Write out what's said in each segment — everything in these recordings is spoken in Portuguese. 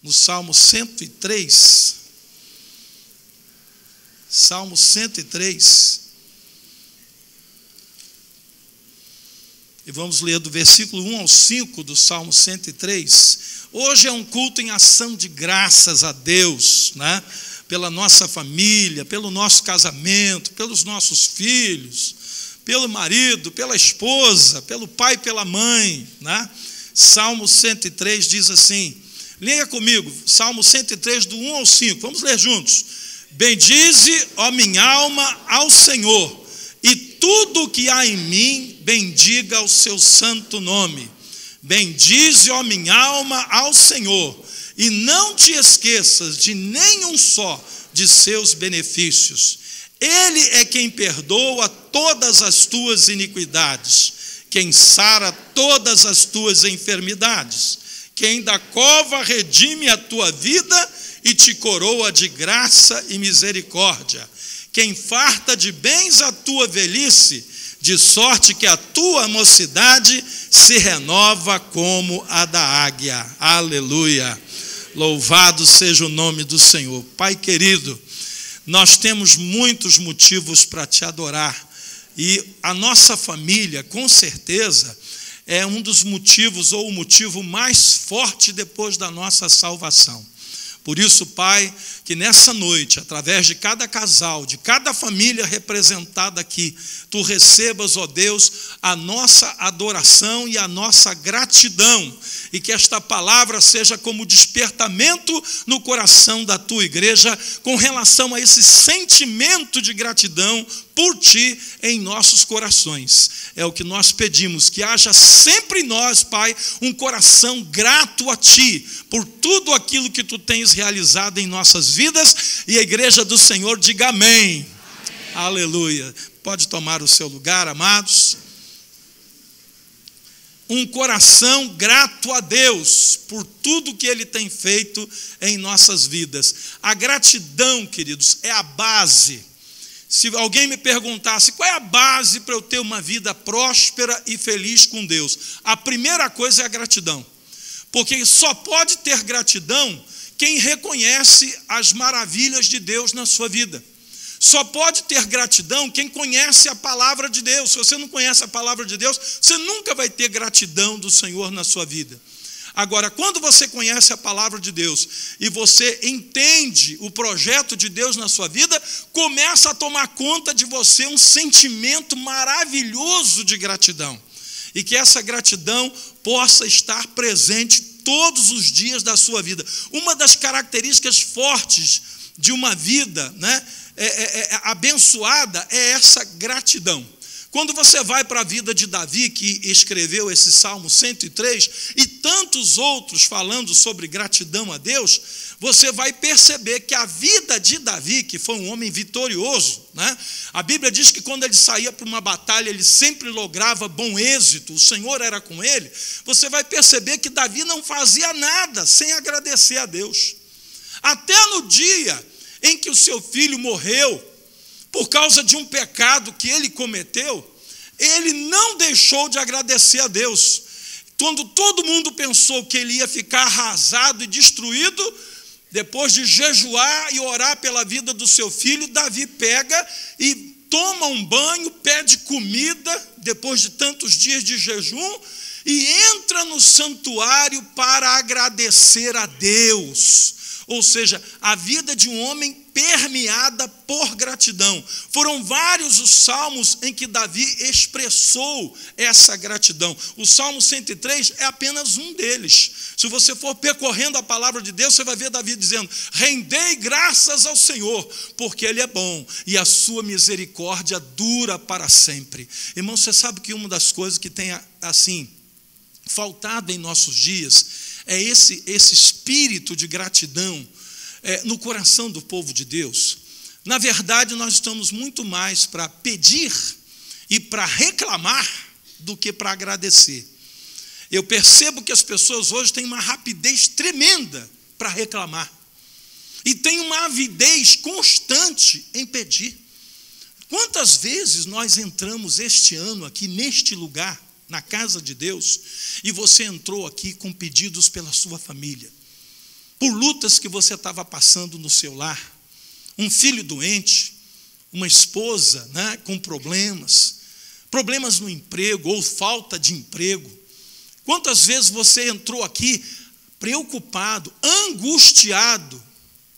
no Salmo 103. Salmo 103. E vamos ler do versículo 1 ao 5 do Salmo 103. Hoje é um culto em ação de graças a Deus, né? Pela nossa família, pelo nosso casamento, pelos nossos filhos, pelo marido, pela esposa, pelo pai e pela mãe, né? Salmo 103 diz assim, leia comigo, Salmo 103 do 1 ao 5, vamos ler juntos. Bendize, ó minha alma, ao Senhor, e tudo o que há em mim, bendiga o seu santo nome. Bendize, ó minha alma, ao Senhor, e não te esqueças de nenhum só de seus benefícios. Ele é quem perdoa todas as tuas iniquidades, quem sara todas as tuas enfermidades, quem da cova redime a tua vida e te coroa de graça e misericórdia, quem farta de bens a tua velhice, de sorte que a tua mocidade se renova como a da águia. Aleluia! Louvado seja o nome do Senhor. Pai querido, nós temos muitos motivos para te adorar, e a nossa família, com certeza, é um dos motivos, ou o motivo mais forte depois da nossa salvação. Por isso, Pai, que nessa noite, através de cada casal, de cada família representada aqui, Tu recebas, ó Deus, a nossa adoração e a nossa gratidão, e que esta palavra seja como despertamento no coração da Tua igreja, com relação a esse sentimento de gratidão por Ti em nossos corações. É o que nós pedimos, que haja sempre em nós, Pai, um coração grato a Ti, por tudo aquilo que Tu tens realizado em nossas vidas, e a igreja do Senhor diga amém. Aleluia. Pode tomar o seu lugar, amados. Um coração grato a Deus por tudo que Ele tem feito em nossas vidas. A gratidão, queridos, é a base. Se alguém me perguntasse qual é a base para eu ter uma vida próspera e feliz com Deus, a primeira coisa é a gratidão. Porque só pode ter gratidão quem reconhece as maravilhas de Deus na sua vida. Só pode ter gratidão quem conhece a palavra de Deus. Se você não conhece a palavra de Deus, você nunca vai ter gratidão do Senhor na sua vida. Agora, quando você conhece a palavra de Deus e você entende o projeto de Deus na sua vida, começa a tomar conta de você um sentimento maravilhoso de gratidão. E que essa gratidão possa estar presente todos os dias da sua vida. Uma das características fortes de uma vida, né, abençoada é essa gratidão. Quando você vai para a vida de Davi, que escreveu esse Salmo 103, e tantos outros falando sobre gratidão a Deus, você vai perceber que a vida de Davi, que foi um homem vitorioso, né? A Bíblia diz que quando ele saía para uma batalha, ele sempre lograva bom êxito, o Senhor era com ele. Você vai perceber que Davi não fazia nada sem agradecer a Deus. Até no dia em que o seu filho morreu, por causa de um pecado que ele cometeu, ele não deixou de agradecer a Deus. Quando todo mundo pensou que ele ia ficar arrasado e destruído, depois de jejuar e orar pela vida do seu filho, Davi pega e toma um banho, pede comida, depois de tantos dias de jejum, e entra no santuário para agradecer a Deus. Ou seja, a vida de um homem permeada por gratidão. Foram vários os salmos em que Davi expressou essa gratidão. O Salmo 103 é apenas um deles. Se você for percorrendo a palavra de Deus, você vai ver Davi dizendo: rendei graças ao Senhor, porque Ele é bom e a sua misericórdia dura para sempre. Irmão, você sabe que uma das coisas que tem assim faltado em nossos dias é esse espírito de gratidão no coração do povo de Deus. Na verdade, nós estamos muito mais para pedir e para reclamar do que para agradecer. Eu percebo que as pessoas hoje têm uma rapidez tremenda para reclamar e têm uma avidez constante em pedir. Quantas vezes nós entramos este ano aqui neste lugar, na casa de Deus, e você entrou aqui com pedidos pela sua família, por lutas que você estava passando no seu lar, um filho doente, uma esposa, né, com problemas no emprego ou falta de emprego. Quantas vezes você entrou aqui preocupado, angustiado,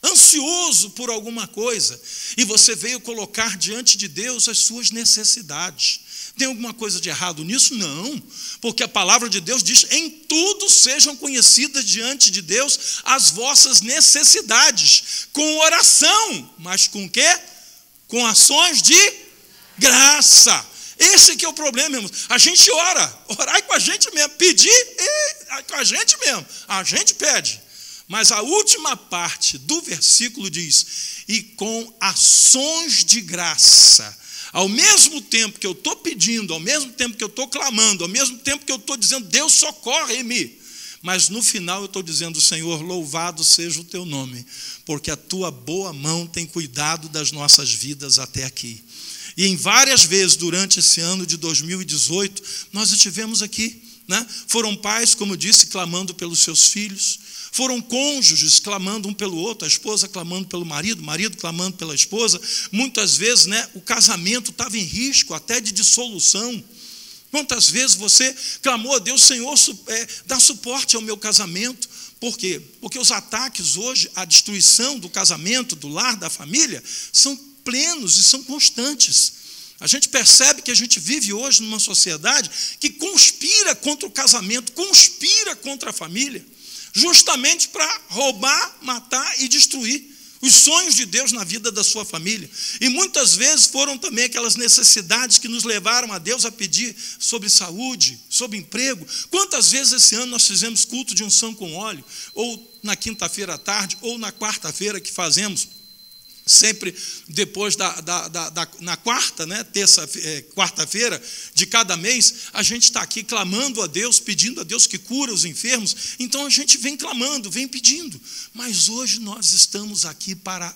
ansioso por alguma coisa, e você veio colocar diante de Deus as suas necessidades? Tem alguma coisa de errado nisso? Não, porque a palavra de Deus diz: em tudo sejam conhecidas diante de Deus as vossas necessidades, com oração, mas com quê? Com ações de graça. Esse que é o problema, irmãos. A gente ora, orar é com a gente mesmo, pedir é com a gente mesmo, a gente pede. Mas a última parte do versículo diz: e com ações de graça. Ao mesmo tempo que eu estou pedindo, ao mesmo tempo que eu estou clamando, ao mesmo tempo que eu estou dizendo: Deus, socorre-me, mas no final eu estou dizendo: Senhor, louvado seja o teu nome, porque a tua boa mão tem cuidado das nossas vidas até aqui. E em várias vezes durante esse ano de 2018, nós estivemos aqui, né? Foram pais, como eu disse, clamando pelos seus filhos, foram cônjuges clamando um pelo outro, a esposa clamando pelo marido, o marido clamando pela esposa. Muitas vezes, né, o casamento estava em risco até de dissolução. Quantas vezes você clamou a Deus: Senhor, dá suporte ao meu casamento? Por quê? Porque os ataques hoje, a destruição do casamento, do lar, da família, são plenos e são constantes. A gente percebe que a gente vive hoje numa sociedade que conspira contra o casamento, conspira contra a família, justamente para roubar, matar e destruir os sonhos de Deus na vida da sua família. E muitas vezes foram também aquelas necessidades que nos levaram a Deus a pedir sobre saúde, sobre emprego. Quantas vezes esse ano nós fizemos culto de unção com óleo, ou na quinta-feira à tarde, ou na quarta-feira, que fazemos sempre depois na quarta, né, quarta-feira de cada mês, a gente está aqui clamando a Deus, pedindo a Deus que cura os enfermos. Então a gente vem clamando, vem pedindo, mas hoje nós estamos aqui para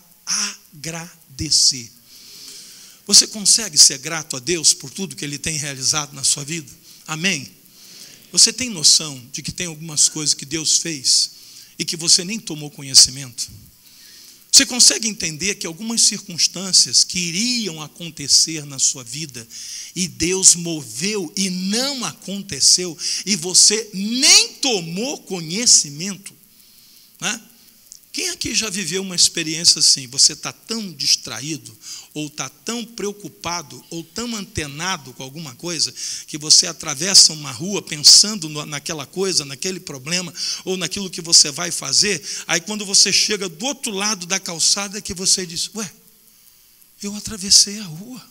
agradecer. Você consegue ser grato a Deus por tudo que Ele tem realizado na sua vida? Amém? Você tem noção de que tem algumas coisas que Deus fez e que você nem tomou conhecimento? Você consegue entender que algumas circunstâncias que iriam acontecer na sua vida, e Deus moveu e não aconteceu, e você nem tomou conhecimento, né? Quem aqui já viveu uma experiência assim? Você está tão distraído, ou está tão preocupado, ou tão antenado com alguma coisa, que você atravessa uma rua pensando naquela coisa, naquele problema, ou naquilo que você vai fazer. Aí quando você chega do outro lado da calçada, é que você diz: ué, eu atravessei a rua,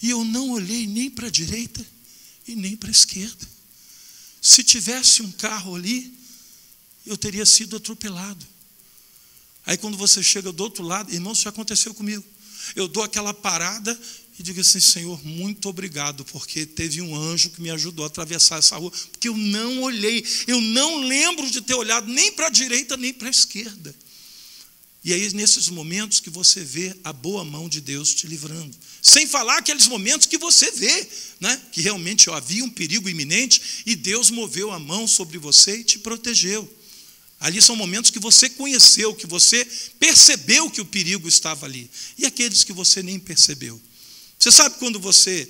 e eu não olhei nem para a direita e nem para a esquerda. Se tivesse um carro ali, eu teria sido atropelado. Aí quando você chega do outro lado, irmão, isso já aconteceu comigo. Eu dou aquela parada e digo assim: Senhor, muito obrigado, porque teve um anjo que me ajudou a atravessar essa rua, porque eu não olhei, eu não lembro de ter olhado nem para a direita nem para a esquerda. E aí nesses momentos que você vê a boa mão de Deus te livrando. Sem falar aqueles momentos que você vê, né, que realmente havia um perigo iminente e Deus moveu a mão sobre você e te protegeu. Ali são momentos que você conheceu, que você percebeu que o perigo estava ali. E aqueles que você nem percebeu. Você sabe quando você,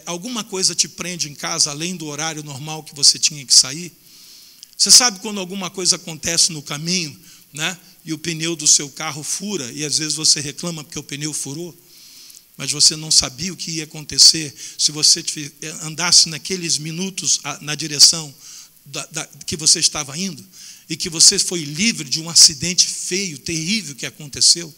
alguma coisa te prende em casa, além do horário normal que você tinha que sair? Você sabe quando alguma coisa acontece no caminho, né, e o pneu do seu carro fura, e às vezes você reclama porque o pneu furou, mas você não sabia o que ia acontecer se você andasse naqueles minutos na direção que você estava indo, e que você foi livre de um acidente feio, terrível que aconteceu.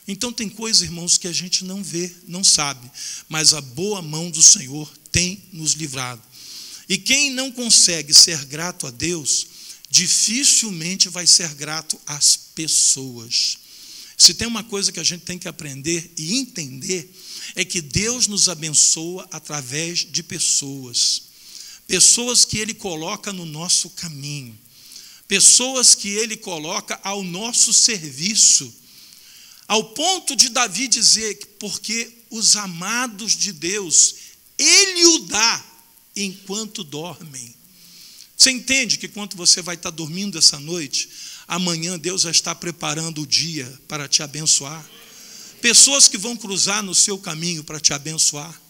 Então tem coisas, irmãos, que a gente não vê, não sabe, mas a boa mão do Senhor tem nos livrado. E quem não consegue ser grato a Deus, dificilmente vai ser grato às pessoas. Se tem uma coisa que a gente tem que aprender e entender, é que Deus nos abençoa através de pessoas. Pessoas que Ele coloca no nosso caminho. Pessoas que Ele coloca ao nosso serviço, ao ponto de Davi dizer que porque os amados de Deus, Ele o dá enquanto dormem. Você entende que quando você vai estar dormindo essa noite, amanhã Deus já está preparando o dia para te abençoar? Pessoas que vão cruzar no seu caminho para te abençoar.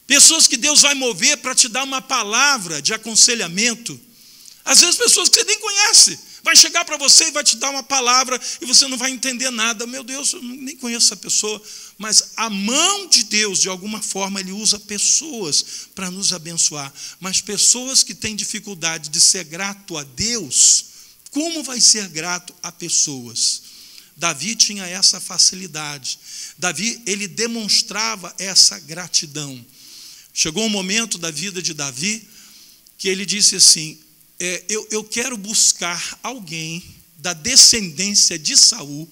Pessoas que Deus vai mover para te dar uma palavra de aconselhamento. Às vezes pessoas que você nem conhece, vai chegar para você e vai te dar uma palavra e você não vai entender nada. Meu Deus, eu nem conheço essa pessoa. Mas a mão de Deus, de alguma forma, Ele usa pessoas para nos abençoar. Mas pessoas que têm dificuldade de ser grato a Deus, como vai ser grato a pessoas? Davi tinha essa facilidade. Davi, ele demonstrava essa gratidão. Chegou um momento da vida de Davi que ele disse assim, eu quero buscar alguém da descendência de Saul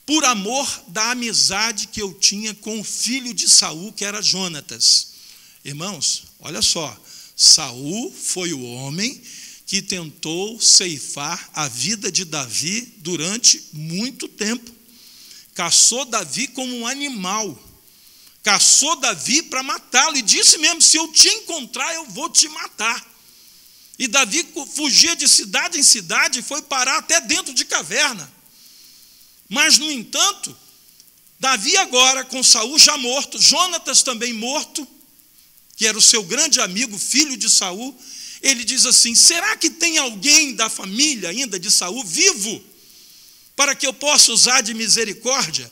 por amor da amizade que eu tinha com o filho de Saul, que era Jonatas. Irmãos, olha só, Saul foi o homem que tentou ceifar a vida de Davi durante muito tempo. Caçou Davi como um animal. Caçou Davi para matá-lo e disse mesmo, se eu te encontrar, eu vou te matar. E Davi fugia de cidade em cidade e foi parar até dentro de caverna. Mas, no entanto, Davi agora, com Saul já morto, Jonatas também morto, que era o seu grande amigo, filho de Saul, ele diz assim, será que tem alguém da família ainda de Saul vivo, para que eu possa usar de misericórdia?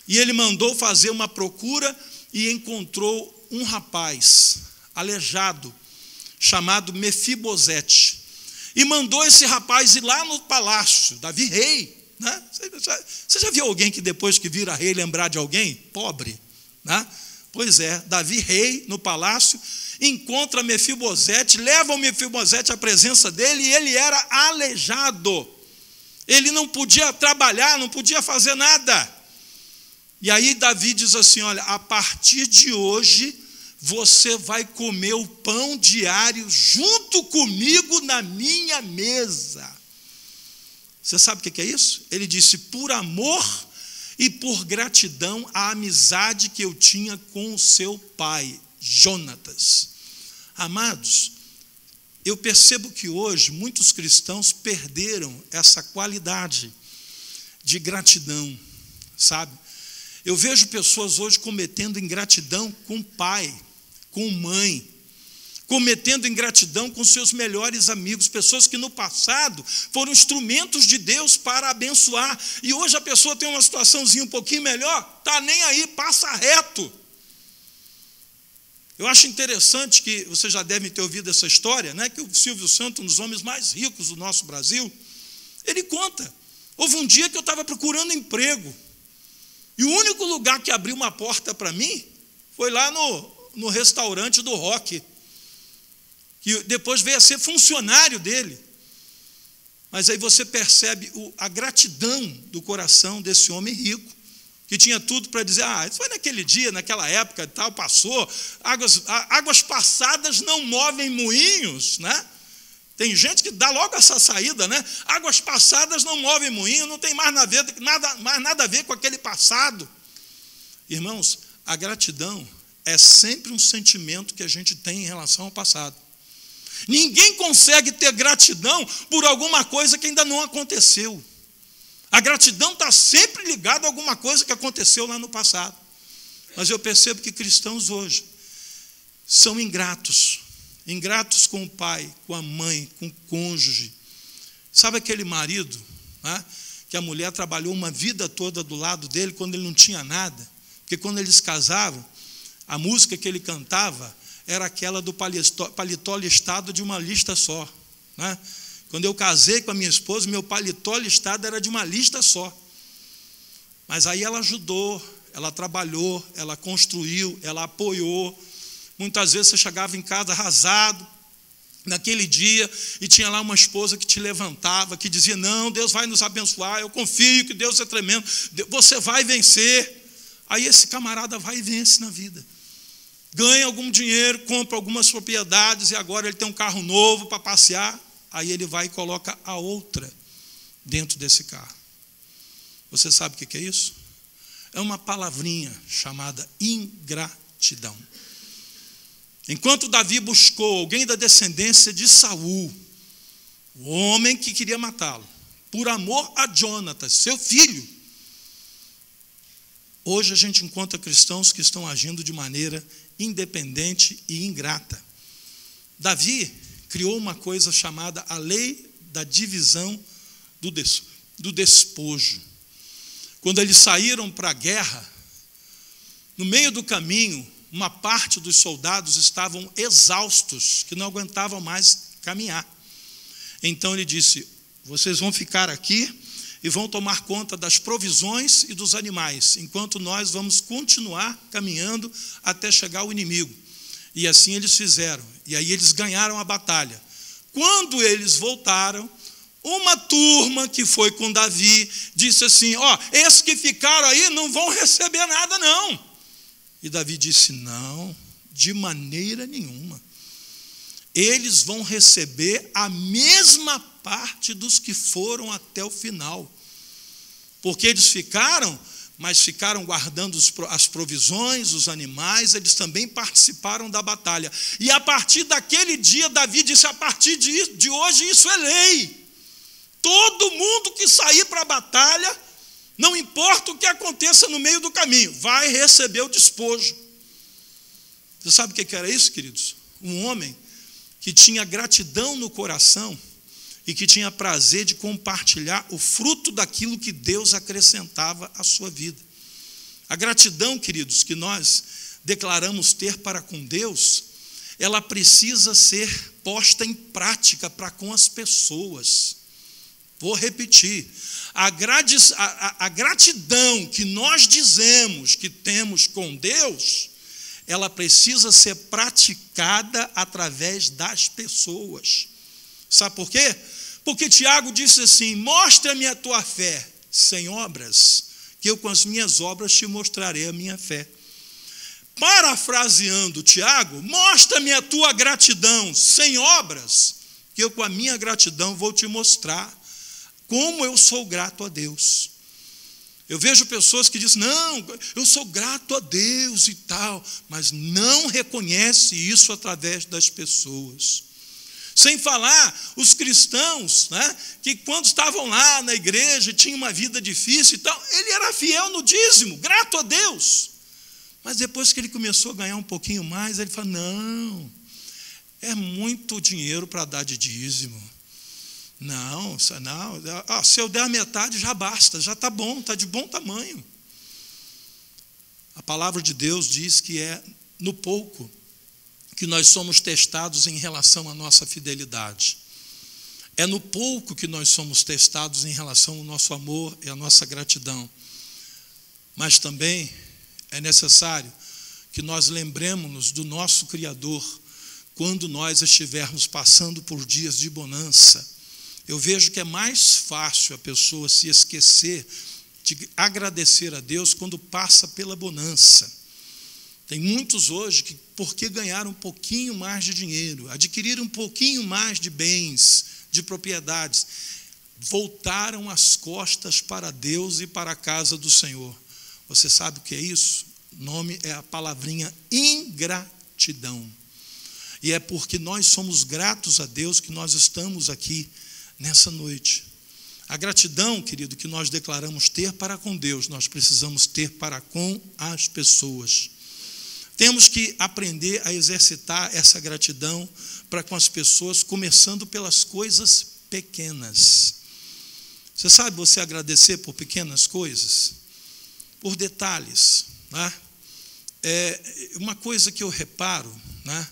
E ele mandou fazer uma procura e encontrou um rapaz aleijado, chamado Mefibosete. E mandou esse rapaz ir lá no palácio, Davi rei. Né? Você já viu alguém que depois que vira rei lembrar de alguém? Pobre. Né? Pois é, Davi rei no palácio, encontra Mefibosete, leva o Mefibosete à presença dele e ele era aleijado. Ele não podia trabalhar, não podia fazer nada. E aí Davi diz assim, olha, a partir de hoje você vai comer o pão diário junto comigo na minha mesa. Você sabe o que é isso? Ele disse, por amor e por gratidão à amizade que eu tinha com o seu pai, Jonatas. Amados, eu percebo que hoje muitos cristãos perderam essa qualidade de gratidão, sabe? Eu vejo pessoas hoje cometendo ingratidão com pai, com mãe, cometendo ingratidão com seus melhores amigos, pessoas que no passado foram instrumentos de Deus para abençoar, e hoje a pessoa tem uma situaçãozinha um pouquinho melhor, está nem aí, passa reto. Eu acho interessante que, vocês já devem ter ouvido essa história, né, que o Silvio Santos, um dos homens mais ricos do nosso Brasil, ele conta, houve um dia que eu estava procurando emprego, e o único lugar que abriu uma porta para mim foi lá no restaurante do Rock, que depois veio a ser funcionário dele. Mas aí você percebe a gratidão do coração desse homem rico, que tinha tudo para dizer, isso foi naquele dia, naquela época, tal, passou, águas passadas não movem moinhos, né? Tem gente que dá logo essa saída, né? Águas passadas não movem moinho, não tem mais nada a ver com aquele passado. Irmãos, a gratidão é sempre um sentimento que a gente tem em relação ao passado. Ninguém consegue ter gratidão por alguma coisa que ainda não aconteceu. A gratidão está sempre ligada a alguma coisa que aconteceu lá no passado. Mas eu percebo que cristãos hoje são ingratos. Ingratos com o pai, com a mãe, com o cônjuge. Sabe aquele marido, né, que a mulher trabalhou uma vida toda do lado dele quando ele não tinha nada? Porque quando eles casavam, a música que ele cantava era aquela do paletó listado de uma lista só. Né? Quando eu casei com a minha esposa, meu paletó listado era de uma lista só. Mas aí ela ajudou, ela trabalhou, ela construiu, ela apoiou. Muitas vezes você chegava em casa arrasado, naquele dia, e tinha lá uma esposa que te levantava, que dizia, não, Deus vai nos abençoar, eu confio que Deus é tremendo, você vai vencer. Aí esse camarada vai e vence na vida. Ganha algum dinheiro, compra algumas propriedades, e agora ele tem um carro novo para passear, aí ele vai e coloca a outra dentro desse carro. Você sabe o que é isso? É uma palavrinha chamada ingratidão. Enquanto Davi buscou alguém da descendência de Saul, o homem que queria matá-lo, por amor a Jonatas, seu filho, hoje a gente encontra cristãos que estão agindo de maneira independente e ingrata. Davi criou uma coisa chamada a lei da divisão do despojo. Quando eles saíram para a guerra, no meio do caminho, uma parte dos soldados estavam exaustos, que não aguentavam mais caminhar. Então ele disse: vocês vão ficar aqui e vão tomar conta das provisões e dos animais, enquanto nós vamos continuar caminhando até chegar ao inimigo. E assim eles fizeram, e aí eles ganharam a batalha. Quando eles voltaram, uma turma que foi com Davi disse assim: esses que ficaram aí não vão receber nada não. E Davi disse: não, de maneira nenhuma. Eles vão receber a mesma parte dos que foram até o final. Porque eles ficaram, mas ficaram guardando as provisões, os animais, eles também participaram da batalha. E a partir daquele dia, Davi disse: a partir de hoje isso é lei. Todo mundo que sair para a batalha, não importa o que aconteça no meio do caminho, vai receber o despojo. Você sabe o que era isso, queridos? Um homem que tinha gratidão no coração e que tinha prazer de compartilhar o fruto daquilo que Deus acrescentava à sua vida. A gratidão, queridos, que nós declaramos ter para com Deus, ela precisa ser posta em prática para com as pessoas. Vou repetir. A gratidão que nós dizemos que temos com Deus, ela precisa ser praticada através das pessoas. Sabe por quê? Porque Tiago disse assim: mostra-me a tua fé sem obras, que eu com as minhas obras te mostrarei a minha fé. Parafraseando Tiago, mostra-me a tua gratidão sem obras, que eu com a minha gratidão vou te mostrar como eu sou grato a Deus. Eu vejo pessoas que dizem: não, eu sou grato a Deus e tal, mas não reconhece isso através das pessoas. Sem falar os cristãos, né, que quando estavam lá na igreja, tinham uma vida difícil e tal, ele era fiel no dízimo, grato a Deus. Mas depois que ele começou a ganhar um pouquinho mais, ele fala: não, é muito dinheiro para dar de dízimo. Não, se eu der a metade já basta, já está bom, está de bom tamanho. A palavra de Deus diz que é no pouco que nós somos testados em relação à nossa fidelidade. É no pouco que nós somos testados em relação ao nosso amor e à nossa gratidão. Mas também é necessário que nós lembremos-nos do nosso Criador quando nós estivermos passando por dias de bonança. Eu vejo que é mais fácil a pessoa se esquecer de agradecer a Deus quando passa pela bonança. Tem muitos hoje que, porque ganharam um pouquinho mais de dinheiro, adquiriram um pouquinho mais de bens, de propriedades, voltaram as costas para Deus e para a casa do Senhor. Você sabe o que é isso? O nome é a palavrinha ingratidão. E é porque nós somos gratos a Deus que nós estamos aqui nessa noite. A gratidão, querido, que nós declaramos ter para com Deus, nós precisamos ter para com as pessoas. Temos que aprender a exercitar essa gratidão para com as pessoas, começando pelas coisas pequenas. Você sabe você agradecer por pequenas coisas? Por detalhes, né? Uma coisa que eu reparo, né?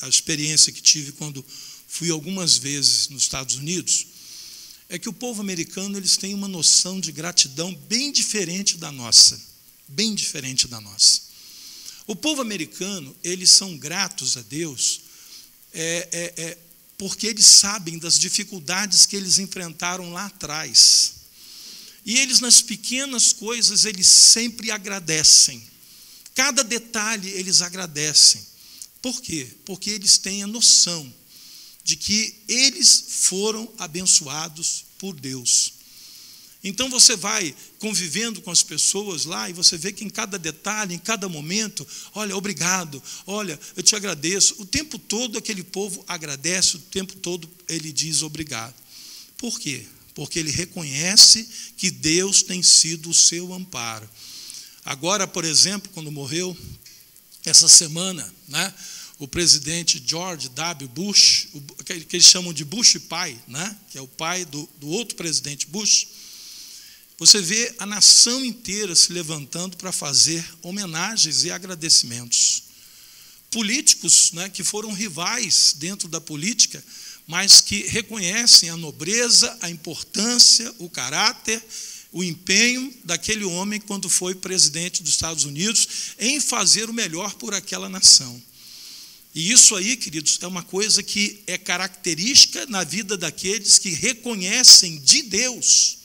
A experiência que tive quando fui algumas vezes nos Estados Unidos, é que o povo americano, eles têm uma noção de gratidão bem diferente da nossa. Bem diferente da nossa. O povo americano, eles são gratos a Deus porque eles sabem das dificuldades que eles enfrentaram lá atrás. E eles, nas pequenas coisas, eles sempre agradecem. Cada detalhe eles agradecem. Por quê? Porque eles têm a noção de que eles foram abençoados por Deus. Então você vai convivendo com as pessoas lá e você vê que em cada detalhe, em cada momento, olha, obrigado, olha, eu te agradeço. O tempo todo aquele povo agradece, o tempo todo ele diz obrigado. Por quê? Porque ele reconhece que Deus tem sido o seu amparo. Agora, por exemplo, quando morreu, essa semana, né, o presidente George W. Bush, que eles chamam de Bush pai, né, que é o pai do outro presidente Bush, você vê a nação inteira se levantando para fazer homenagens e agradecimentos. Políticos, né, que foram rivais dentro da política, mas que reconhecem a nobreza, a importância, o caráter, o empenho daquele homem quando foi presidente dos Estados Unidos em fazer o melhor por aquela nação. E isso aí, queridos, é uma coisa que é característica na vida daqueles que reconhecem de Deus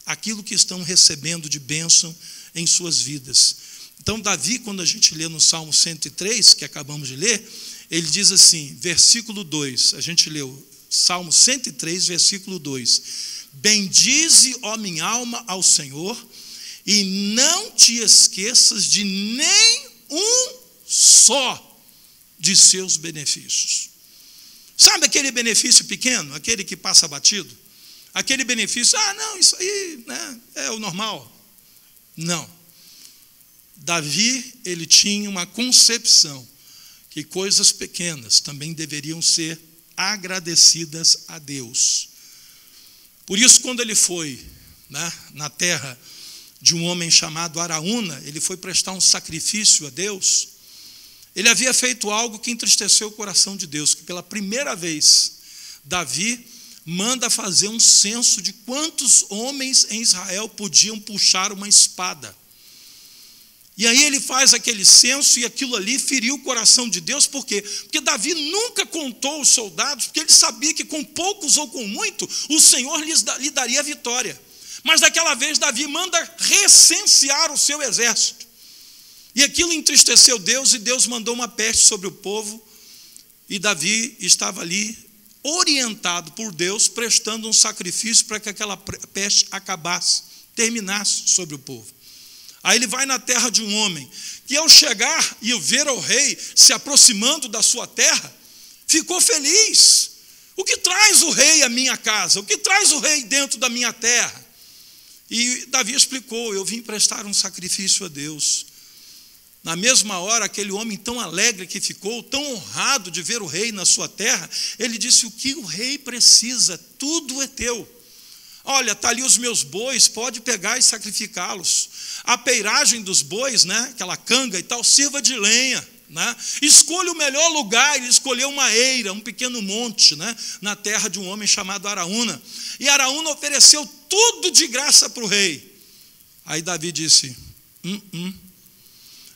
aquilo que estão recebendo de bênção em suas vidas. Então, Davi, quando a gente lê no Salmo 103, que acabamos de ler, ele diz assim, versículo 2, a gente leu Salmo 103, versículo 2, bendize, ó minha alma, ao Senhor, e não te esqueças de nem um só de seus benefícios. Sabe aquele benefício pequeno, aquele que passa batido? Aquele benefício, não, isso aí, né, é o normal. Não. Davi, ele tinha uma concepção que coisas pequenas também deveriam ser agradecidas a Deus. Por isso, quando ele foi, né, na terra de um homem chamado Araúna, ele foi prestar um sacrifício a Deus, ele havia feito algo que entristeceu o coração de Deus, que pela primeira vez, Davi manda fazer um censo de quantos homens em Israel podiam puxar uma espada. E aí ele faz aquele censo e aquilo ali feriu o coração de Deus. Por quê? Porque Davi nunca contou os soldados, porque ele sabia que com poucos ou com muito, o Senhor lhe daria vitória. Mas daquela vez Davi manda recensear o seu exército. E aquilo entristeceu Deus e Deus mandou uma peste sobre o povo. E Davi estava ali orientado por Deus, prestando um sacrifício para que aquela peste acabasse, terminasse sobre o povo. Aí ele vai na terra de um homem, que ao chegar e ver o rei se aproximando da sua terra, ficou feliz. O que traz o rei à minha casa? O que traz o rei dentro da minha terra? E Davi explicou, eu vim prestar um sacrifício a Deus. Na mesma hora, aquele homem tão alegre que ficou, tão honrado de ver o rei na sua terra, ele disse, o que o rei precisa, tudo é teu. Olha, está ali os meus bois, pode pegar e sacrificá-los. A peiragem dos bois, né, aquela canga e tal, sirva de lenha. Né? Escolha o melhor lugar. Ele escolheu uma eira, um pequeno monte, né, na terra de um homem chamado Araúna. E Araúna ofereceu tudo de graça para o rei. Aí Davi disse,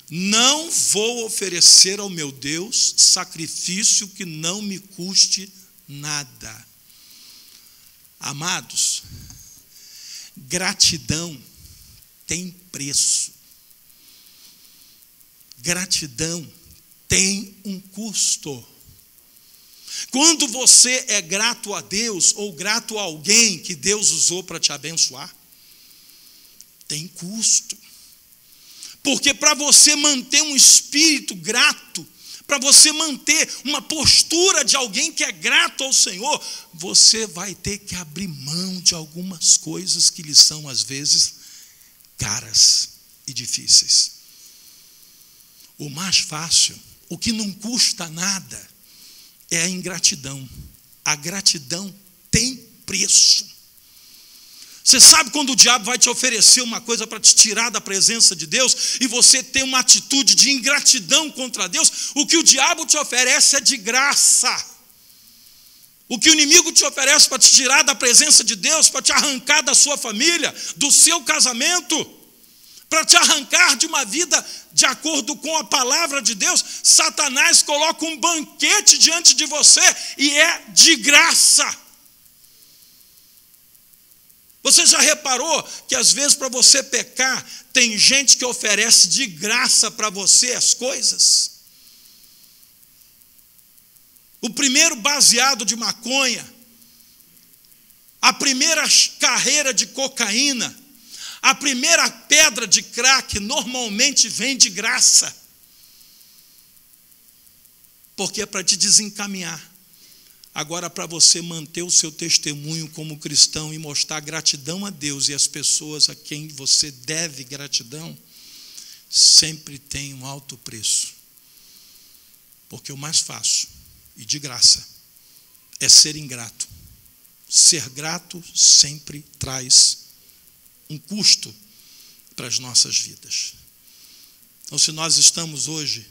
não vou oferecer ao meu Deus sacrifício que não me custe nada. Amados, gratidão tem preço. Gratidão tem um custo. Quando você é grato a Deus ou grato a alguém que Deus usou para te abençoar, tem custo. Porque para você manter um espírito grato, para você manter uma postura de alguém que é grato ao Senhor, você vai ter que abrir mão de algumas coisas que lhe são, às vezes, caras e difíceis. O mais fácil, o que não custa nada, é a ingratidão. A gratidão tem preço. Você sabe quando o diabo vai te oferecer uma coisa para te tirar da presença de Deus e você tem uma atitude de ingratidão contra Deus, o que o diabo te oferece é de graça. O que o inimigo te oferece para te tirar da presença de Deus, para te arrancar da sua família, do seu casamento, para te arrancar de uma vida de acordo com a palavra de Deus, Satanás coloca um banquete diante de você e é de graça. Você já reparou que às vezes para você pecar, tem gente que oferece de graça para você as coisas? O primeiro baseado de maconha, primeira carreira de cocaína, a primeira pedra de crack normalmente vem de graça, porque é para te desencaminhar. Agora, para você manter o seu testemunho como cristão e mostrar gratidão a Deus e às pessoas a quem você deve gratidão, sempre tem um alto preço. Porque o mais fácil e de graça é ser ingrato. Ser grato sempre traz um custo para as nossas vidas. Então, se nós estamos hoje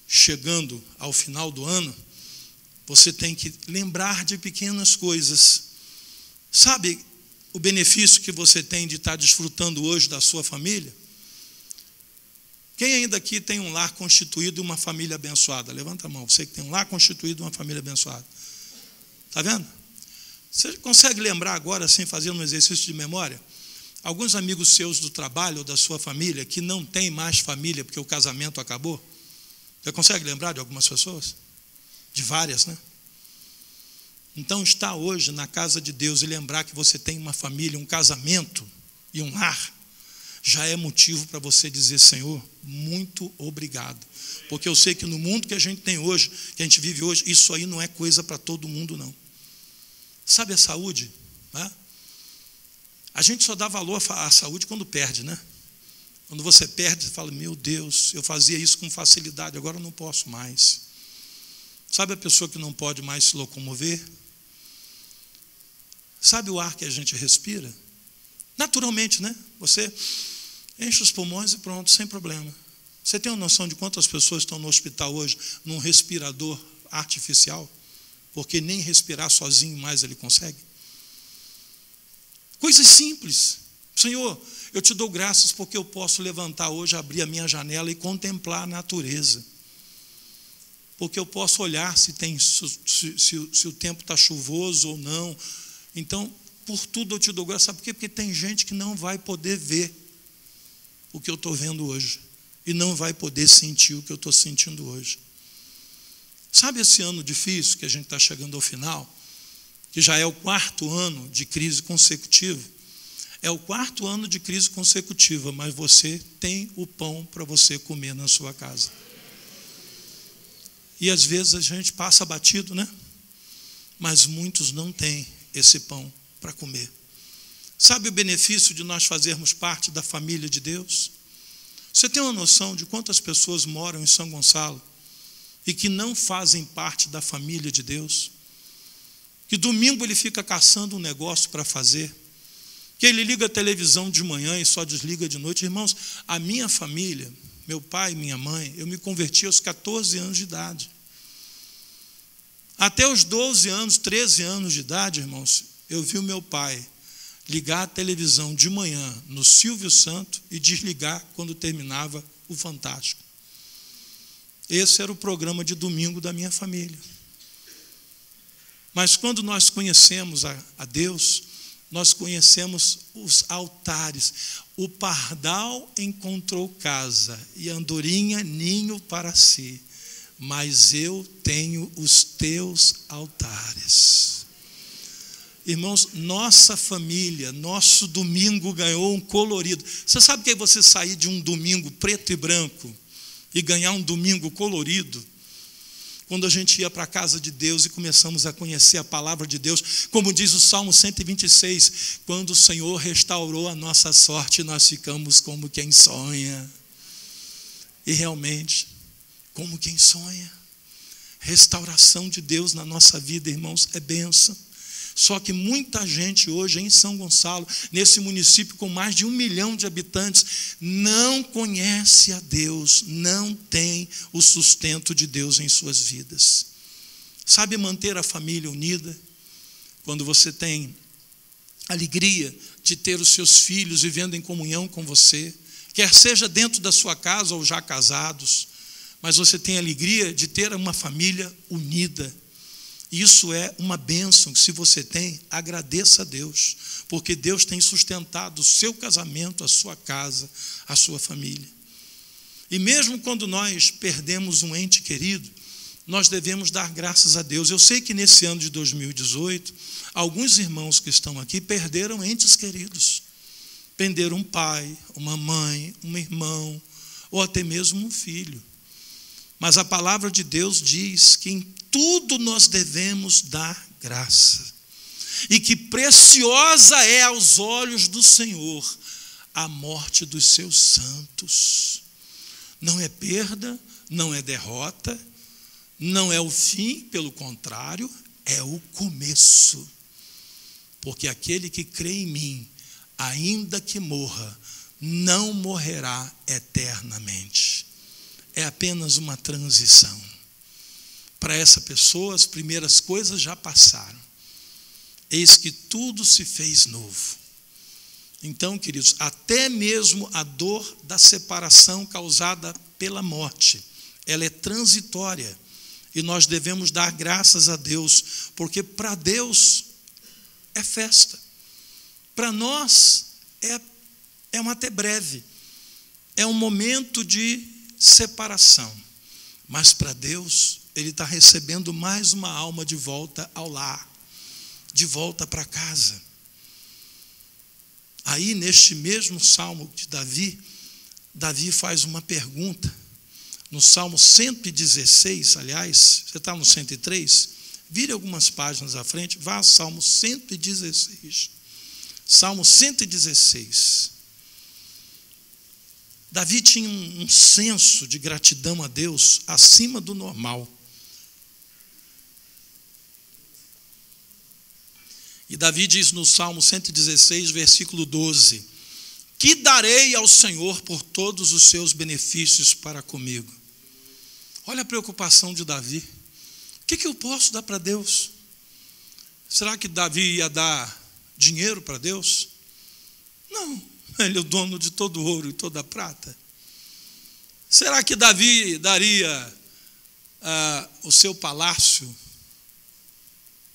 chegando ao final do ano, você tem que lembrar de pequenas coisas. Sabe o benefício que você tem de estar desfrutando hoje da sua família? Quem ainda aqui tem um lar constituído e uma família abençoada? Levanta a mão, você que tem um lar constituído e uma família abençoada. Está vendo? Você consegue lembrar agora, assim, fazendo um exercício de memória, alguns amigos seus do trabalho ou da sua família que não têm mais família porque o casamento acabou? Você consegue lembrar de algumas pessoas? De várias, né? Então, estar hoje na casa de Deus e lembrar que você tem uma família, um casamento e um lar, já é motivo para você dizer: Senhor, muito obrigado. Porque eu sei que no mundo que a gente tem hoje, que a gente vive hoje, isso aí não é coisa para todo mundo, não. Sabe a saúde? Né? A gente só dá valor à saúde quando perde, né? Quando você perde, você fala: meu Deus, eu fazia isso com facilidade, agora eu não posso mais. Sabe a pessoa que não pode mais se locomover? Sabe o ar que a gente respira? Naturalmente, né? Você enche os pulmões e pronto, sem problema. Você tem uma noção de quantas pessoas estão no hospital hoje num respirador artificial? Porque nem respirar sozinho mais ele consegue. Coisas simples. Senhor, eu te dou graças porque eu posso levantar hoje, abrir a minha janela e contemplar a natureza. Porque eu posso olhar se o tempo está chuvoso ou não. Então, por tudo eu te dou graças. Sabe por quê? Porque tem gente que não vai poder ver o que eu estou vendo hoje. E não vai poder sentir o que eu estou sentindo hoje. Sabe esse ano difícil que a gente está chegando ao final? Que já é o 4º ano de crise consecutiva. É o 4º ano de crise consecutiva, mas você tem o pão para você comer na sua casa. E às vezes a gente passa batido, né? Mas muitos não têm esse pão para comer. Sabe o benefício de nós fazermos parte da família de Deus? Você tem uma noção de quantas pessoas moram em São Gonçalo e que não fazem parte da família de Deus? Que domingo ele fica caçando um negócio para fazer, que ele liga a televisão de manhã e só desliga de noite. Irmãos, a minha família, meu pai e minha mãe, eu me converti aos 14 anos de idade. Até os 12 anos, 13 anos de idade, irmãos, eu vi o meu pai ligar a televisão de manhã no Silvio Santos e desligar quando terminava o Fantástico. Esse era o programa de domingo da minha família. Mas quando nós conhecemos a Deus, nós conhecemos os altares. O pardal encontrou casa e a andorinha ninho para si, mas eu tenho os teus altares. Irmãos, nossa família, nosso domingo ganhou um colorido. Você sabe que é você sair de um domingo preto e branco e ganhar um domingo colorido? Quando a gente ia para a casa de Deus e começamos a conhecer a palavra de Deus, como diz o Salmo 126, quando o Senhor restaurou a nossa sorte, nós ficamos como quem sonha. E realmente, como quem sonha. Restauração de Deus na nossa vida, irmãos, é bênção. Só que muita gente hoje em São Gonçalo, nesse município com mais de 1 milhão de habitantes, não conhece a Deus, não tem o sustento de Deus em suas vidas. Sabe manter a família unida? Quando você tem alegria de ter os seus filhos vivendo em comunhão com você, quer seja dentro da sua casa ou já casados, mas você tem alegria de ter uma família unida. Isso é uma bênção que, se você tem, agradeça a Deus, porque Deus tem sustentado o seu casamento, a sua casa, a sua família. E mesmo quando nós perdemos um ente querido, nós devemos dar graças a Deus. Eu sei que nesse ano de 2018, alguns irmãos que estão aqui perderam entes queridos. Perderam um pai, uma mãe, um irmão, ou até mesmo um filho. Mas a palavra de Deus diz que em tudo nós devemos dar graça. E que preciosa é aos olhos do Senhor a morte dos seus santos. Não é perda, não é derrota, não é o fim, pelo contrário, é o começo. Porque aquele que crê em mim, ainda que morra, não morrerá eternamente. É apenas uma transição. Para essa pessoa, as primeiras coisas já passaram. Eis que tudo se fez novo. Então, queridos, até mesmo a dor da separação causada pela morte, ela é transitória. E nós devemos dar graças a Deus, porque para Deus é festa. Para nós é um até breve. É um momento de separação. Mas para Deus, Ele está recebendo mais uma alma de volta ao lar, de volta para casa. Aí, neste mesmo salmo de Davi, Davi faz uma pergunta. No Salmo 116, aliás, você está no 103? Vire algumas páginas à frente, vá ao Salmo 116. Salmo 116. Davi tinha um senso de gratidão a Deus acima do normal. E Davi diz no Salmo 116, versículo 12: que darei ao Senhor por todos os seus benefícios para comigo? Olha a preocupação de Davi. O que eu posso dar para Deus? Será que Davi ia dar dinheiro para Deus? Não, ele é o dono de todo o ouro e toda a prata. Será que Davi daria o seu palácio?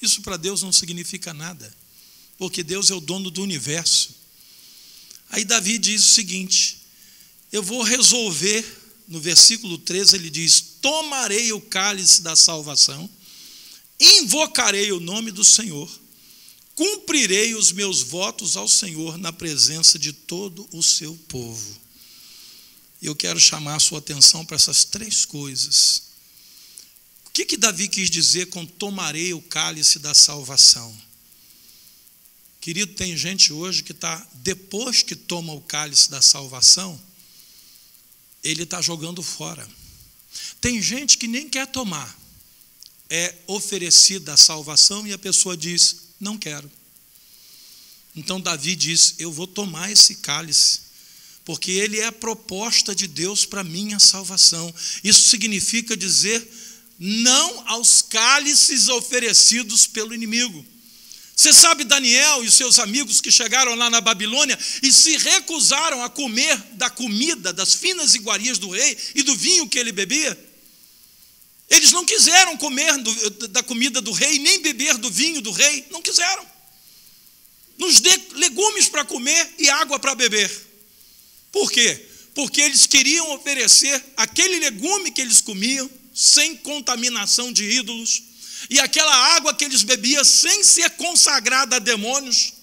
Isso para Deus não significa nada, porque Deus é o dono do universo. Aí Davi diz o seguinte: eu vou resolver, no versículo 13 ele diz: tomarei o cálice da salvação, invocarei o nome do Senhor, cumprirei os meus votos ao Senhor na presença de todo o seu povo. Eu quero chamar a sua atenção para essas três coisas. O que Davi quis dizer com tomarei o cálice da salvação? Querido, tem gente hoje que está, depois que toma o cálice da salvação, ele está jogando fora. Tem gente que nem quer tomar. É oferecida a salvação e a pessoa diz: não quero. Então Davi diz: eu vou tomar esse cálice, porque ele é a proposta de Deus para minha salvação. Isso significa dizer não aos cálices oferecidos pelo inimigo. Você sabe Daniel e seus amigos que chegaram lá na Babilônia e se recusaram a comer da comida, das finas iguarias do rei e do vinho que ele bebia? Eles não quiseram comer da comida do rei, nem beber do vinho do rei, não quiseram. Nos dê legumes para comer e água para beber. Por quê? Porque eles queriam oferecer aquele legume que eles comiam, sem contaminação de ídolos, e aquela água que eles bebiam sem ser consagrada a demônios.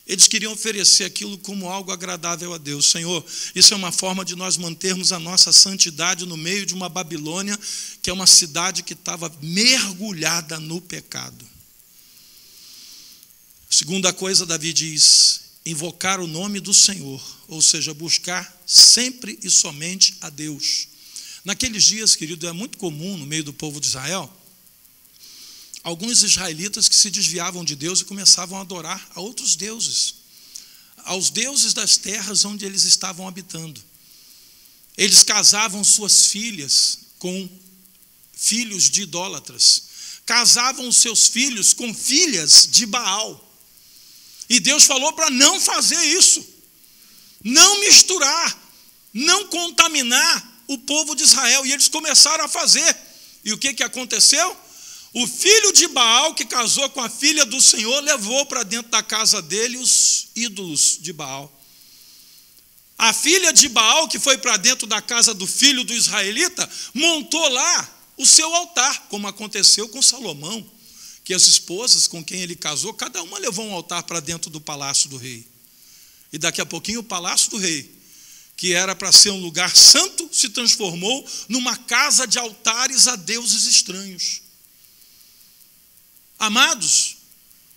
Eles queriam oferecer aquilo como algo agradável a Deus. Senhor, isso é uma forma de nós mantermos a nossa santidade no meio de uma Babilônia, que é uma cidade que estava mergulhada no pecado. Segunda coisa, Davi diz: invocar o nome do Senhor, ou seja, buscar sempre e somente a Deus. Naqueles dias, querido, é muito comum no meio do povo de Israel, alguns israelitas que se desviavam de Deus e começavam a adorar a outros deuses, aos deuses das terras onde eles estavam habitando. Eles casavam suas filhas com filhos de idólatras, casavam os seus filhos com filhas de Baal. E Deus falou para não fazer isso, não misturar, não contaminar o povo de Israel. E eles começaram a fazer. E o que aconteceu? O filho de Baal, que casou com a filha do Senhor, levou para dentro da casa dele os ídolos de Baal. A filha de Baal, que foi para dentro da casa do filho do israelita, montou lá o seu altar, como aconteceu com Salomão, que as esposas com quem ele casou, cada uma levou um altar para dentro do palácio do rei. E daqui a pouquinho o palácio do rei, que era para ser um lugar santo, se transformou numa casa de altares a deuses estranhos. Amados,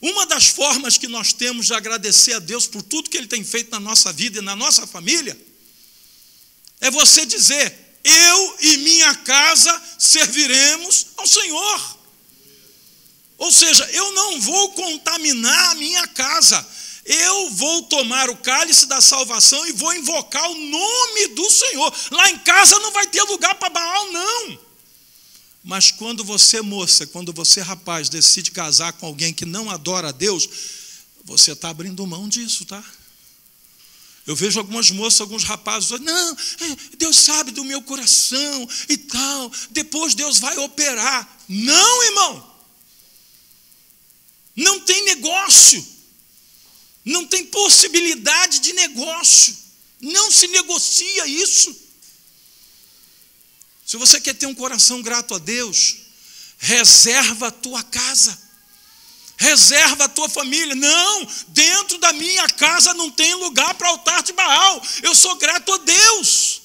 uma das formas que nós temos de agradecer a Deus por tudo que Ele tem feito na nossa vida e na nossa família, é você dizer: eu e minha casa serviremos ao Senhor. Ou seja, eu não vou contaminar a minha casa, eu vou tomar o cálice da salvação e vou invocar o nome do Senhor. Lá em casa não vai ter lugar para Baal, não. Mas quando você, moça, quando você, rapaz, decide casar com alguém que não adora a Deus, você está abrindo mão disso, tá? Eu vejo algumas moças, alguns rapazes, não, Deus sabe do meu coração e tal, depois Deus vai operar. Não, irmão. Não tem negócio. Não tem possibilidade de negócio. Não se negocia isso. Se você quer ter um coração grato a Deus, reserva a tua casa. Reserva a tua família. Não, dentro da minha casa não tem lugar para altar de Baal. Eu sou grato a Deus.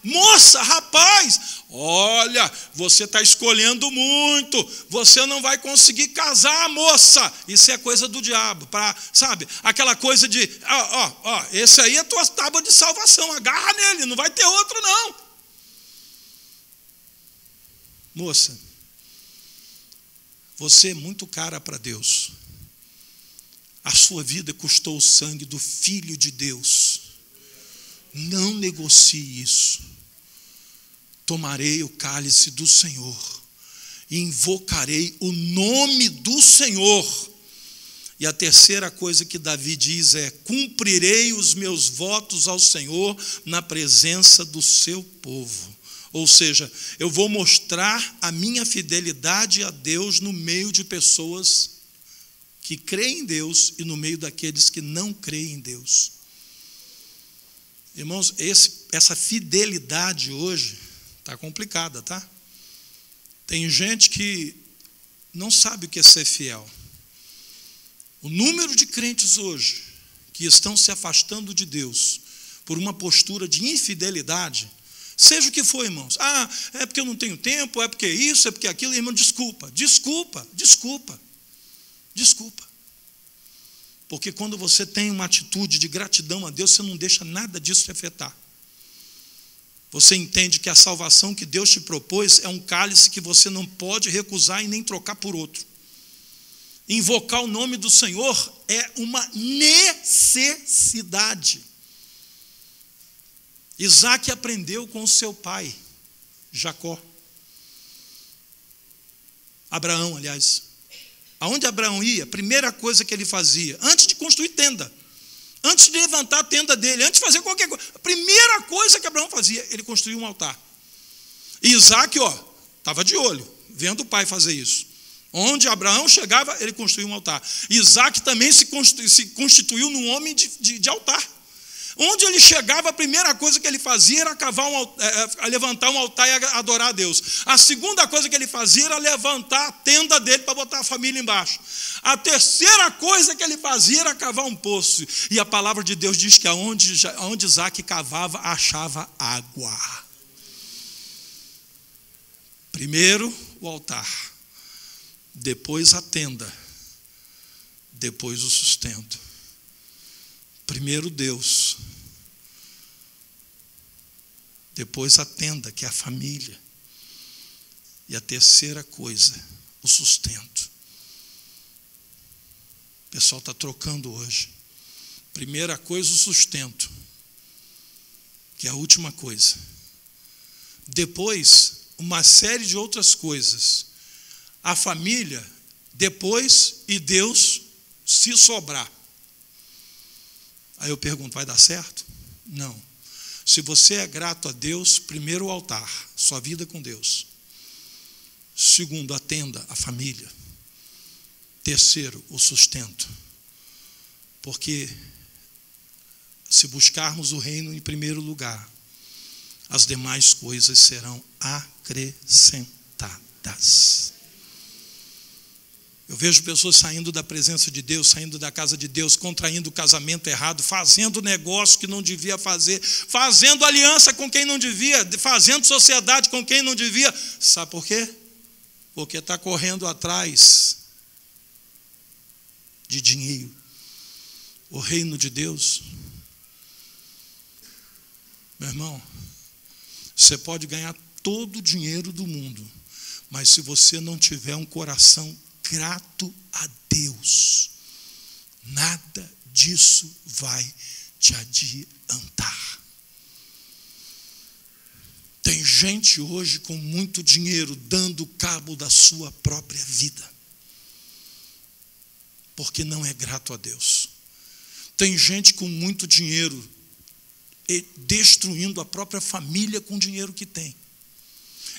Moça, rapaz, olha, você está escolhendo muito, você não vai conseguir casar, moça. Isso é coisa do diabo, sabe? Aquela coisa de, esse aí é a tua tábua de salvação, agarra nele, não vai ter outro não. Moça, você é muito cara para Deus. A sua vida custou o sangue do Filho de Deus. Não negocie isso. Tomarei o cálice do Senhor e invocarei o nome do Senhor. E a terceira coisa que Davi diz é: cumprirei os meus votos ao Senhor na presença do seu povo. Ou seja, eu vou mostrar a minha fidelidade a Deus no meio de pessoas que creem em Deus e no meio daqueles que não creem em Deus. Irmãos, essa fidelidade hoje está complicada, tá? Tem gente que não sabe o que é ser fiel. O número de crentes hoje que estão se afastando de Deus por uma postura de infidelidade, seja o que for, irmãos. É porque eu não tenho tempo, é porque isso, é porque aquilo. Irmão, desculpa. Porque quando você tem uma atitude de gratidão a Deus, você não deixa nada disso te afetar. Você entende que a salvação que Deus te propôs é um cálice que você não pode recusar e nem trocar por outro. Invocar o nome do Senhor é uma necessidade. Isaac aprendeu com o seu pai, Jacó. Abraão, aliás. Aonde Abraão ia, a primeira coisa que ele fazia, antes de construir tenda, antes de levantar a tenda dele, antes de fazer qualquer coisa, a primeira coisa que Abraão fazia, ele construiu um altar. E Isaac, estava de olho, vendo o pai fazer isso. Onde Abraão chegava, ele construiu um altar. Isaac também se constituiu num homem de altar. Onde ele chegava, a primeira coisa que ele fazia era levantar um altar e adorar a Deus. A segunda coisa que ele fazia era levantar a tenda dele para botar a família embaixo. A terceira coisa que ele fazia era cavar um poço. E a palavra de Deus diz que onde Isaac cavava, achava água. Primeiro o altar, depois a tenda, depois o sustento. Primeiro Deus, depois a tenda, que é a família, e a terceira coisa, o sustento. O pessoal está trocando hoje. Primeira coisa, o sustento, que é a última coisa. Depois, uma série de outras coisas. A família, depois, e Deus, se sobrar. Aí eu pergunto, vai dar certo? Não. Se você é grato a Deus, primeiro o altar, sua vida com Deus. Segundo, a tenda, a família. Terceiro, o sustento. Porque se buscarmos o reino em primeiro lugar, as demais coisas serão acrescentadas. quebrantadas. Eu vejo pessoas saindo da presença de Deus, saindo da casa de Deus, contraindo casamento errado, fazendo negócio que não devia fazer, fazendo aliança com quem não devia, fazendo sociedade com quem não devia. Sabe por quê? Porque está correndo atrás de dinheiro. O reino de Deus, meu irmão, você pode ganhar todo o dinheiro do mundo, mas se você não tiver um coração grato a Deus, nada disso vai te adiantar. Tem gente hoje com muito dinheiro dando cabo da sua própria vida, porque não é grato a Deus. Tem gente com muito dinheiro e destruindo a própria família com o dinheiro que tem.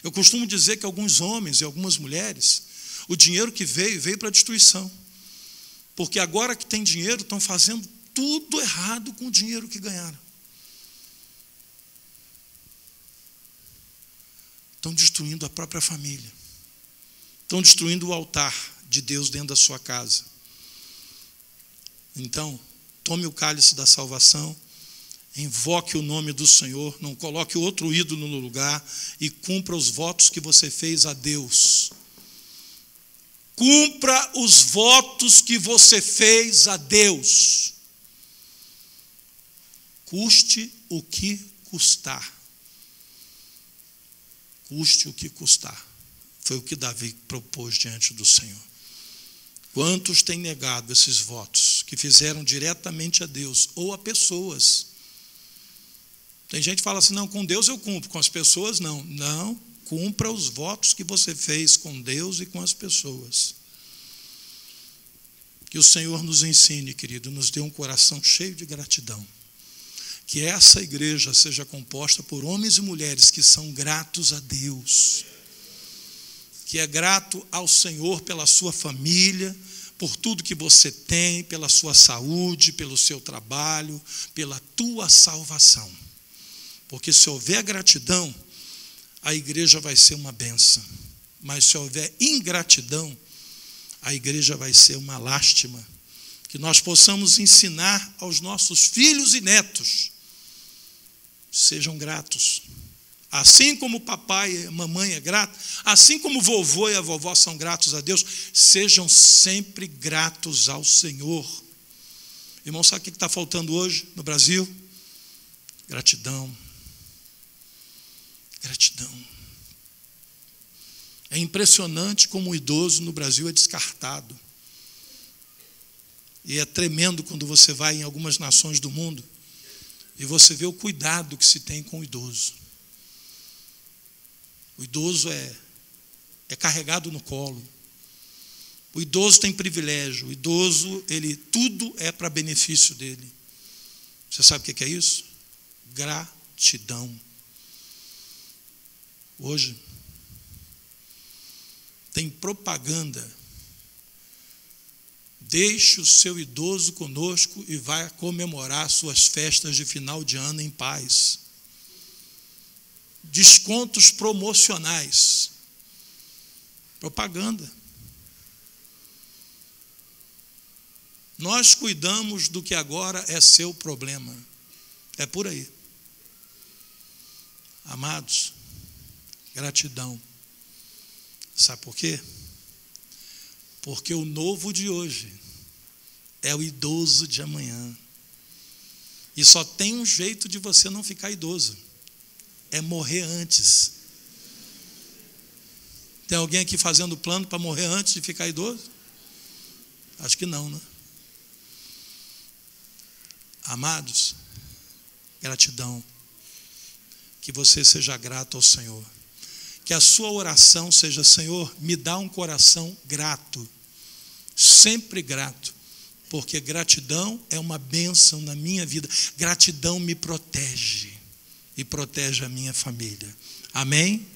Eu costumo dizer que alguns homens e algumas mulheres, o dinheiro que veio para a destruição. Porque agora que tem dinheiro, estão fazendo tudo errado com o dinheiro que ganharam. Estão destruindo a própria família. Estão destruindo o altar de Deus dentro da sua casa. Então, tome o cálice da salvação, invoque o nome do Senhor, não coloque outro ídolo no lugar e cumpra os votos que você fez a Deus. Cumpra os votos que você fez a Deus. Custe o que custar. Custe o que custar. Foi o que Davi propôs diante do Senhor. Quantos têm negado esses votos que fizeram diretamente a Deus ou a pessoas? Tem gente que fala assim, não, com Deus eu cumpro, com as pessoas não. Não. Cumpra os votos que você fez com Deus e com as pessoas. Que o Senhor nos ensine, querido, nos dê um coração cheio de gratidão. Que essa igreja seja composta por homens e mulheres que são gratos a Deus. Que é grato ao Senhor pela sua família, por tudo que você tem, pela sua saúde, pelo seu trabalho, pela tua salvação. Porque se houver gratidão, a igreja vai ser uma bênção. Mas se houver ingratidão, a igreja vai ser uma lástima. Que nós possamos ensinar aos nossos filhos e netos, sejam gratos. Assim como o papai e a mamãe é grato, assim como o vovô e a vovó são gratos a Deus, sejam sempre gratos ao Senhor. Irmão, sabe o que está faltando hoje no Brasil? Gratidão. Gratidão. É impressionante como o idoso no Brasil é descartado. E é tremendo quando você vai em algumas nações do mundo e você vê o cuidado que se tem com o idoso. O idoso é carregado no colo. O idoso tem privilégio. O idoso, tudo é para benefício dele. Você sabe o que é isso? Gratidão. Hoje tem propaganda. Deixe o seu idoso conosco e vai comemorar suas festas de final de ano em paz. Descontos promocionais. Propaganda. Nós cuidamos do que agora é seu problema. É por aí. Amados, gratidão. Sabe por quê? Porque o novo de hoje é o idoso de amanhã. E só tem um jeito de você não ficar idoso. É morrer antes. Tem alguém aqui fazendo plano para morrer antes de ficar idoso? Acho que não, né? Amados, gratidão. Que você seja grato ao Senhor. Que a sua oração seja, Senhor, me dá um coração grato. Sempre grato. Porque gratidão é uma bênção na minha vida. Gratidão me protege. E protege a minha família. Amém?